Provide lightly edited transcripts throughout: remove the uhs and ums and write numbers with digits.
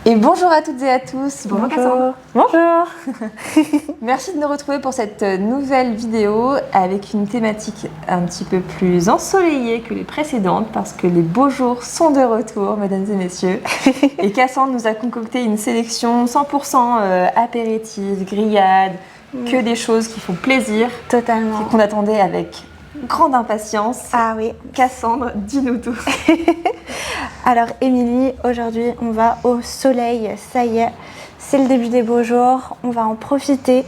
Et bonjour à toutes et à tous. Bonjour. Cassandre. Bonjour. Merci de nous retrouver pour cette nouvelle vidéo avec une thématique un petit peu plus ensoleillée que les précédentes parce que les beaux jours sont de retour, mesdames et messieurs. Et Cassandre nous a concocté une sélection 100% apéritif, grillade, que des choses qui font plaisir. Totalement. Qu'on attendait avec grande impatience. Ah oui. Cassandre, dis-nous tout. Alors Émilie, aujourd'hui on va au soleil, ça y est, c'est le début des beaux jours, on va en profiter.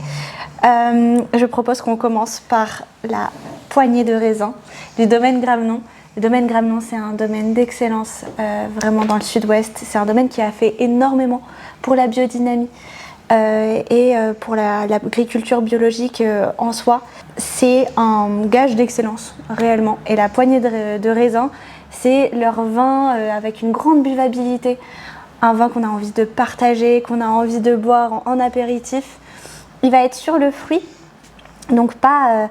Je propose qu'on commence par la poignée de raisin du domaine Gramenon. Le domaine Gramenon, c'est un domaine d'excellence vraiment dans le sud-ouest. C'est un domaine qui a fait énormément pour la biodynamie et pour l'agriculture biologique en soi. C'est un gage d'excellence réellement. Et la poignée de raisin, c'est leur vin avec une grande buvabilité, un vin qu'on a envie de partager, qu'on a envie de boire en apéritif. Il va être sur le fruit, donc pas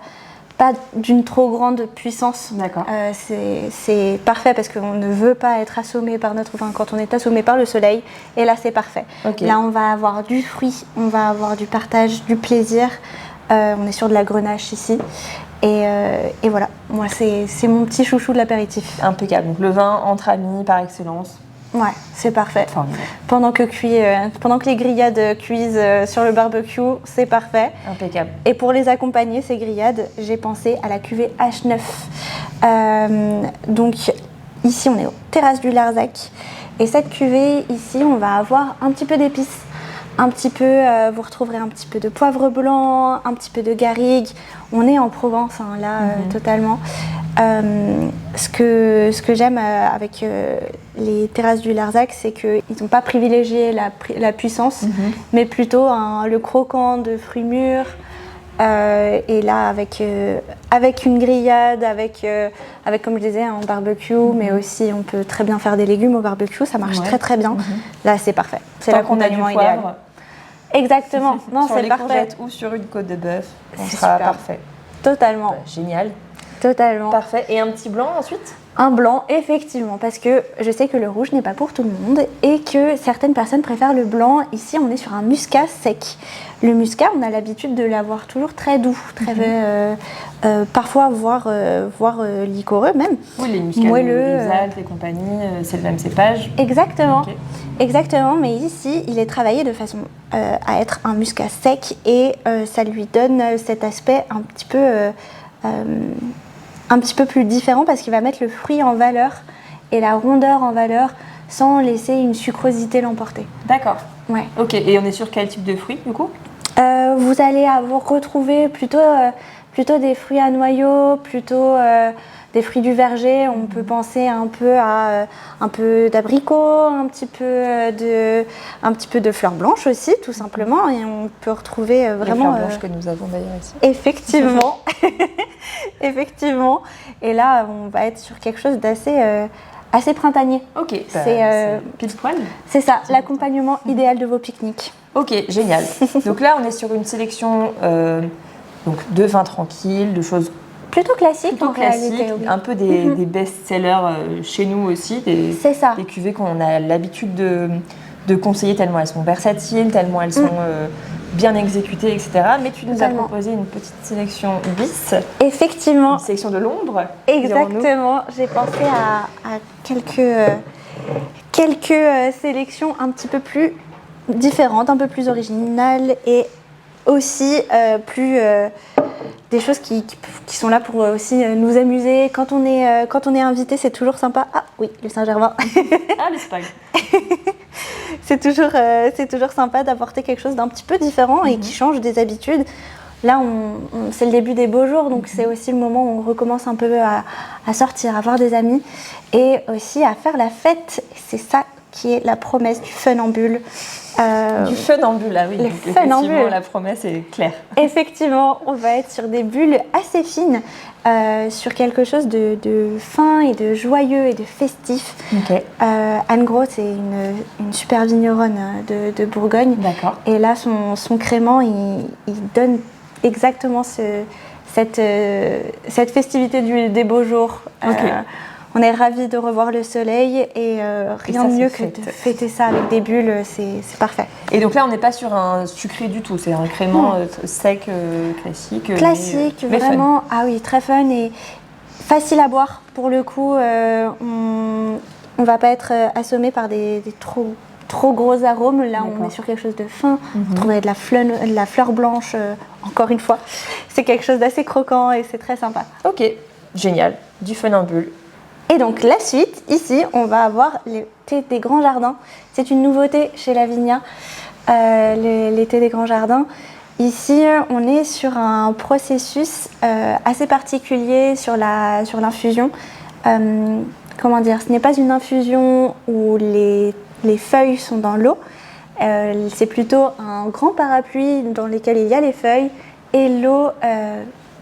d'une trop grande puissance. D'accord. C'est parfait parce qu'on ne veut pas être assommé par notre vin quand on est assommé par le soleil. Et là, c'est parfait. Okay. Là, on va avoir du fruit, on va avoir du partage, du plaisir. On est sur de la grenache ici. Et voilà, moi c'est mon petit chouchou de l'apéritif. Impeccable, donc le vin entre amis par excellence. Ouais, c'est parfait. Formidable. Pendant que les grillades cuisent sur le barbecue, c'est parfait. Impeccable. Et pour les accompagner, ces grillades, j'ai pensé à la cuvée H9. Donc ici, on est aux terrasses du Larzac. Et cette cuvée, ici, on va avoir un petit peu d'épices. Un petit peu, vous retrouverez un petit peu de poivre blanc, un petit peu de garrigue. On est en Provence, hein, là, totalement. Ce que j'aime avec les terrasses du Larzac, c'est qu'ils n'ont pas privilégié la puissance, mais plutôt le croquant de fruits mûrs. Et là, avec une grillade, avec comme je disais, un barbecue, mais aussi on peut très bien faire des légumes au barbecue, ça marche très très bien. Là, c'est parfait. C'est l'accompagnement idéal. Exactement. Non, sur c'est les parfait. courgettes ou sur une côte de bœuf, on C'est sera super. parfait. Totalement. Génial. Totalement. Parfait. Et un petit blanc ensuite ? Un blanc, effectivement, parce que je sais que le rouge n'est pas pour tout le monde et que certaines personnes préfèrent le blanc. Ici, on est sur un muscat sec. Le muscat, on a l'habitude de l'avoir toujours très doux, très parfois voire liquoreux même. Oui, les muscats, les Alpes et compagnie, c'est le même cépage. Exactement. Okay. Exactement, mais ici, il est travaillé de façon à être un muscat sec et ça lui donne cet aspect un petit peu plus différent parce qu'il va mettre le fruit en valeur et la rondeur en valeur sans laisser une sucrosité l'emporter. D'accord. Ouais. Ok, et on est sur quel type de fruits du coup ? Vous allez retrouver plutôt des fruits à noyaux, plutôt des fruits du verger. On peut penser un peu à un peu d'abricot, un petit peu de fleurs blanches aussi, tout simplement. Et on peut retrouver vraiment... Les fleurs blanches que nous avons d'ailleurs ici. Effectivement. Effectivement. Et là, on va être sur quelque chose assez printanier. Ok, c'est pile poil. C'est ça, l'accompagnement idéal de vos pique-niques. Ok, génial. Donc là, on est sur une sélection de vins tranquilles, de choses plutôt classiques en classique, réalité. Oui. Un peu des best-sellers chez nous aussi, des cuvées qu'on a l'habitude de conseiller tellement elles sont versatiles, tellement elles sont bien exécutées, etc. Mais tu nous as proposé une petite sélection bis. Effectivement. Une sélection de l'ombre. Exactement. J'ai pensé à quelques sélections un petit peu plus différentes, un peu plus originales et aussi des choses qui sont là pour aussi nous amuser. Quand on est invité, c'est toujours sympa. Ah oui, le Saint-Germain. Ah, l'Espagne. C'est toujours sympa d'apporter quelque chose d'un petit peu différent et qui change des habitudes. Là, c'est le début des beaux jours, donc c'est aussi le moment où on recommence un peu à sortir, à voir des amis et aussi à faire la fête. C'est ça qui est la promesse du funambule. Du funambule, ah oui. Donc effectivement, la promesse est claire. Effectivement, on va être sur des bulles assez fines, sur quelque chose de fin et de joyeux et de festif. Okay. Anne Gros, c'est une super vigneronne de Bourgogne. D'accord. Et là, son crément, il donne exactement cette festivité des beaux jours. Okay. On est ravis de revoir le soleil et rien de mieux que de fêter ça avec des bulles, c'est parfait. Et donc là, on n'est pas sur un sucré du tout, c'est un crément sec, classique. Classique, mais vraiment. Fun. Ah oui, très fun et facile à boire. Pour le coup, on ne va pas être assommé par des trop gros arômes. Là, on est sur quelque chose de fin. Vous trouvez de la fleur blanche, encore une fois. C'est quelque chose d'assez croquant et c'est très sympa. Ok, génial. Du fun en bulle. Et donc la suite, ici, on va avoir le thé des grands jardins. C'est une nouveauté chez Lavinia, les thés des grands jardins. Ici, on est sur un processus assez particulier sur l'infusion. Comment dire, ce n'est pas une infusion où les feuilles sont dans l'eau. C'est plutôt un grand parapluie dans lequel il y a les feuilles et l'eau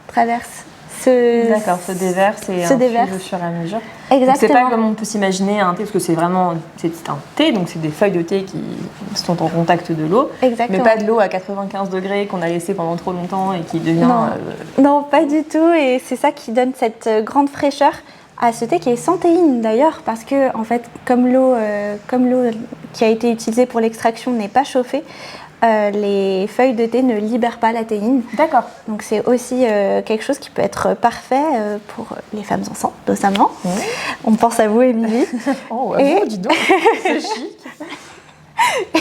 traverse. Se déverse et infuse au fur et à mesure. Exactement. C'est pas comme on peut s'imaginer un thé, parce que c'est un thé, donc c'est des feuilles de thé qui sont en contact de l'eau. Exactement. Mais pas de l'eau à 95 degrés qu'on a laissé pendant trop longtemps et qui devient... Non, pas du tout. Et c'est ça qui donne cette grande fraîcheur à ce thé qui est sans théine d'ailleurs, parce que en fait, comme l'eau qui a été utilisée pour l'extraction n'est pas chauffée, les feuilles de thé ne libèrent pas la théine. D'accord. Donc c'est aussi quelque chose qui peut être parfait pour les femmes enceintes, notamment. Mmh. On pense à vous, Émilie. Oh, dis donc, c'est chic.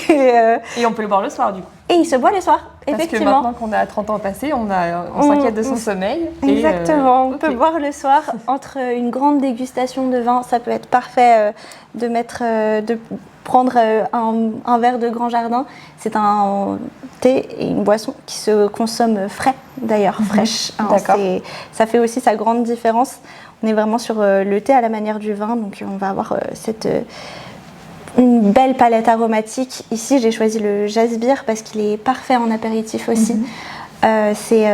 Et on peut le boire le soir, du coup. Et il se boit le soir, effectivement. Parce que maintenant qu'on a 30 ans passés, on s'inquiète de son sommeil. Exactement, on peut boire le soir entre une grande dégustation de vin. Ça peut être parfait de prendre un verre de Grand Jardin. C'est un thé et une boisson qui se consomme frais, d'ailleurs, fraîche. Hein, d'accord. Ça fait aussi sa grande différence. On est vraiment sur le thé à la manière du vin, donc on va avoir une belle palette aromatique. Ici, j'ai choisi le Jasbir parce qu'il est parfait en apéritif aussi. C'est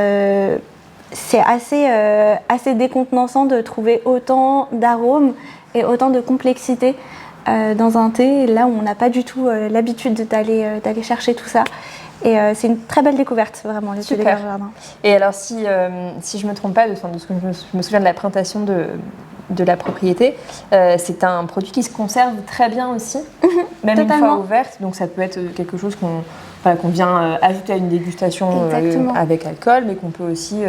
assez décontenançant de trouver autant d'arômes et autant de complexité dans un thé, là où on n'a pas du tout l'habitude d'aller chercher tout ça. Et c'est une très belle découverte, vraiment, le thé des grands jardins. Et alors, si je ne me trompe pas, de ce que je me souviens de la présentation de la propriété, c'est un produit qui se conserve très bien aussi, même totalement. Une fois ouverte. Donc ça peut être quelque chose qu'on vient ajouter à une dégustation avec alcool, mais qu'on peut aussi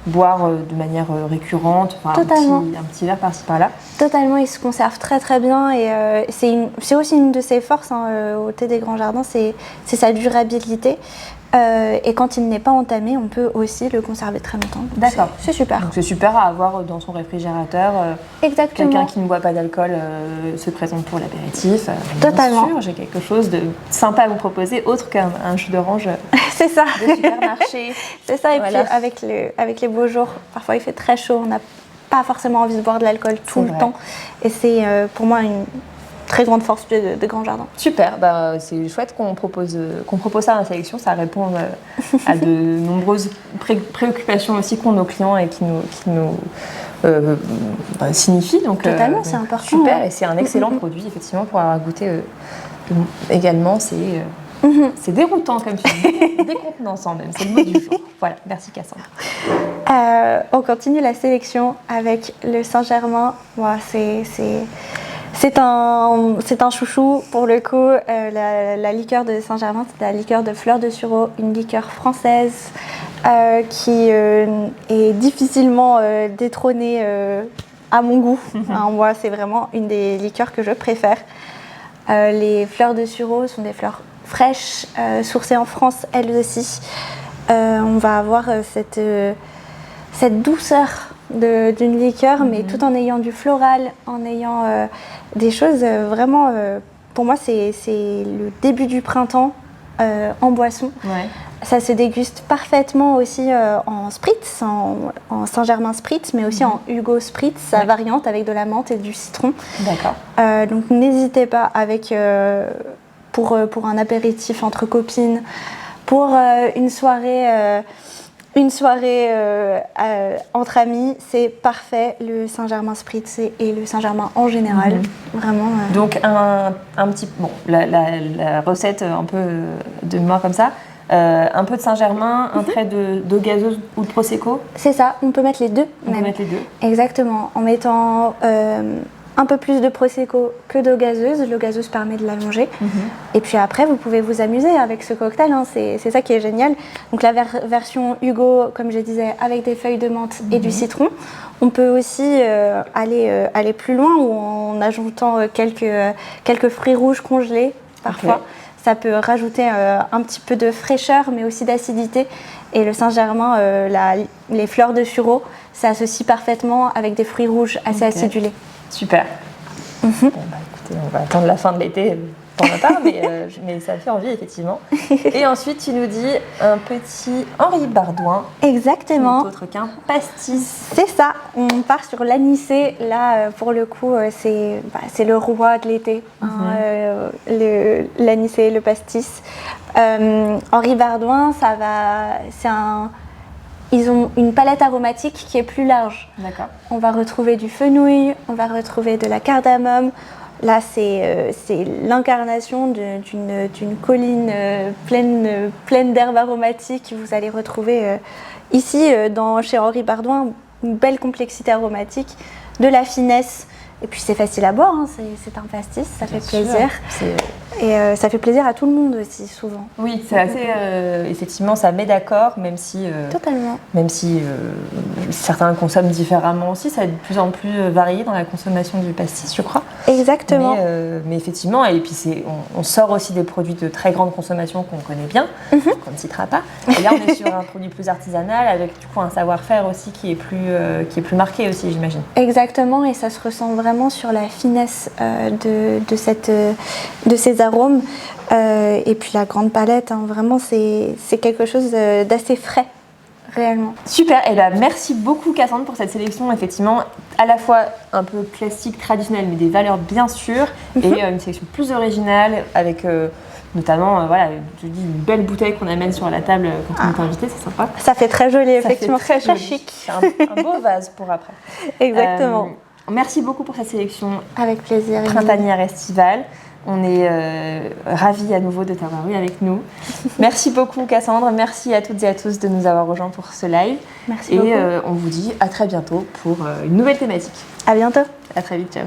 boire de manière récurrente, un petit verre par-ci par-là. Totalement, il se conserve très très bien et c'est aussi une de ses forces au thé des grands jardins, c'est sa durabilité. Et quand il n'est pas entamé, on peut aussi le conserver très longtemps. D'accord. C'est super. Donc c'est super à avoir dans son réfrigérateur. Exactement. Quelqu'un qui ne boit pas d'alcool se présente pour l'apéritif. Totalement. Bien sûr, j'ai quelque chose de sympa à vous proposer, autre qu'un jus d'orange c'est ça. de supermarché. C'est ça, et puis avec les beaux jours, parfois il fait très chaud, on n'a pas forcément envie de boire de l'alcool tout le temps. Et c'est pour moi une très grande force de Grand Jardin. Super, c'est chouette qu'on propose ça à la sélection, ça répond à de nombreuses préoccupations aussi qu'ont nos clients et qui nous signifient. Donc, totalement, c'est important. Super, et c'est un excellent produit effectivement pour avoir goûté également. C'est déroutant comme tu dis, décontenançant même, c'est le mot du jour. Voilà, merci Cassandre. On continue la sélection avec le Saint-Germain. Wow, c'est un chouchou pour le coup. La liqueur de Saint-Germain, c'est la liqueur de fleur de sureau, une liqueur française qui est difficilement détrônée à mon goût. Moi, c'est vraiment une des liqueurs que je préfère. Les fleurs de sureau sont des fleurs fraîches, sourcées en France, elles aussi. On va avoir cette douceur d'une liqueur, mais tout en ayant du floral, en ayant des choses vraiment... pour moi, c'est le début du printemps en boisson. Ouais. Ça se déguste parfaitement aussi en spritz, en Saint-Germain spritz, mais aussi en Hugo spritz, sa variante avec de la menthe et du citron. D'accord. Donc n'hésitez pas pour un apéritif entre copines, pour une soirée entre amis, c'est parfait, le Saint-Germain spritz et le Saint-Germain en général. Vraiment. Donc un petit... Bon, la recette un peu de mémoire comme ça, un peu de Saint-Germain, un trait d'eau gazeuse ou de Prosecco. C'est ça, on peut mettre les deux. On peut mettre les deux. Exactement, en mettant un peu plus de Prosecco que d'eau gazeuse. L'eau gazeuse permet de l'allonger. Et puis après, vous pouvez vous amuser avec ce cocktail, hein. C'est ça qui est génial. Donc la version Hugo, comme je disais, avec des feuilles de menthe et du citron. On peut aussi aller plus loin en ajoutant quelques fruits rouges congelés parfois. Okay. Ça peut rajouter un petit peu de fraîcheur, mais aussi d'acidité. Et le Saint-Germain, les fleurs de sureau, ça associe parfaitement avec des fruits rouges assez acidulés. Super. Bon, bah, écoutez, on va attendre la fin de l'été pour ma part, mais ça fait envie, effectivement. Et ensuite, tu nous dis un petit Henri Bardouin. Exactement. Qui n'est autre qu'un pastis. C'est ça. On part sur l'anisé. Là, pour le coup, c'est le roi de l'été. L'anisé, le pastis. Henri Bardouin, ils ont une palette aromatique qui est plus large. D'accord. On va retrouver du fenouil, on va retrouver de la cardamome. Là, c'est l'incarnation d'une colline pleine d'herbes aromatiques. Vous allez retrouver ici, chez Henri Bardouin, une belle complexité aromatique, de la finesse. Et puis c'est facile à boire, hein. C'est un pastis, ça fait plaisir. Et ça fait plaisir à tout le monde aussi, souvent. Oui, c'est assez... effectivement, ça met d'accord, même si... Totalement. Même si certains consomment différemment aussi, ça va être de plus en plus varié dans la consommation du pastis, je crois. Exactement. Mais effectivement, et puis on sort aussi des produits de très grande consommation qu'on connaît bien, qu'on ne citera pas. Et là, on est sur un produit plus artisanal, avec du coup un savoir-faire aussi qui est plus marqué aussi, j'imagine. Exactement, et ça se ressent vraiment sur la finesse de ces arômes. Et puis la grande palette, hein, vraiment, c'est quelque chose d'assez frais. Réellement. Super, et merci beaucoup Cassandre pour cette sélection, effectivement, à la fois un peu classique, traditionnelle, mais des valeurs bien sûres, et une sélection plus originale, avec notamment, je dis, une belle bouteille qu'on amène sur la table quand on est invité, c'est sympa. Ça fait très joli, effectivement, très chic. C'est un beau vase pour après. Exactement. Merci beaucoup pour cette sélection. Avec plaisir. Printanière estivale. On est ravis à nouveau de t'avoir eu avec nous. Merci beaucoup Cassandre, merci à toutes et à tous de nous avoir rejoints pour ce live. Merci beaucoup. Et on vous dit à très bientôt pour une nouvelle thématique. À bientôt. À très vite, ciao.